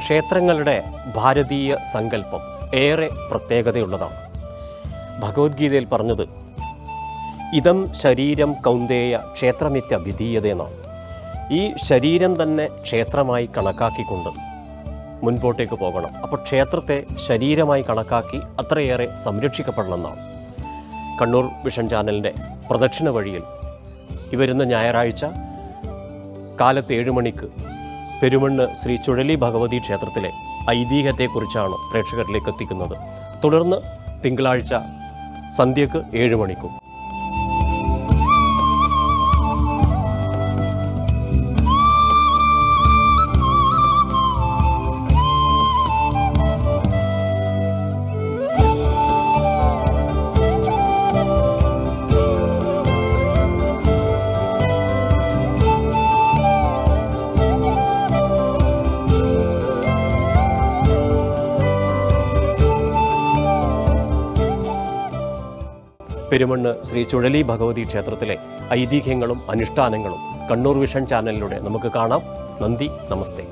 ക്ഷേത്രങ്ങളുടെ ഭാരതീയ സങ്കല്പം ഏറെ പ്രത്യേകതയുള്ളതാണ്. ഭഗവത്ഗീതയിൽ പറഞ്ഞത് ഇതം ശരീരം കൗന്ദേയ ക്ഷേത്രമിത്യഭിധീയതയെന്നാണ്. ഈ ശരീരം തന്നെ ക്ഷേത്രമായി കണക്കാക്കിക്കൊണ്ട് മുൻപോട്ടേക്ക് പോകണം. അപ്പോൾ ക്ഷേത്രത്തെ ശരീരമായി കണക്കാക്കി അത്രയേറെ സംരക്ഷിക്കപ്പെടണമെന്നാണ്. കണ്ണൂർ വിഷൻ ചാനലിൻ്റെ പ്രദക്ഷിണ വഴിയിൽ ഈ വരുന്ന ഞായറാഴ്ച കാലത്ത് 7 മണിക്ക് പെരുമണ്ണ് ശ്രീ ചുഴലി ഭഗവതി ക്ഷേത്രത്തിലെ ഐതിഹ്യത്തെക്കുറിച്ചാണ് പ്രേക്ഷകരിലേക്ക് എത്തിക്കുന്നത്. തുടർന്ന് തിങ്കളാഴ്ച സന്ധ്യക്ക് 7 മണിക്കും. പെരുമണ്ണ് ശ്രീ ചുഴലി ഭഗവതി ക്ഷേത്രത്തിലെ ഐതിഹ്യങ്ങളും അനുഷ്ഠാനങ്ങളും കണ്ണൂർ വിഷൻ ചാനലിലൂടെ നമുക്ക് കാണാം. നന്ദി, നമസ്തേ.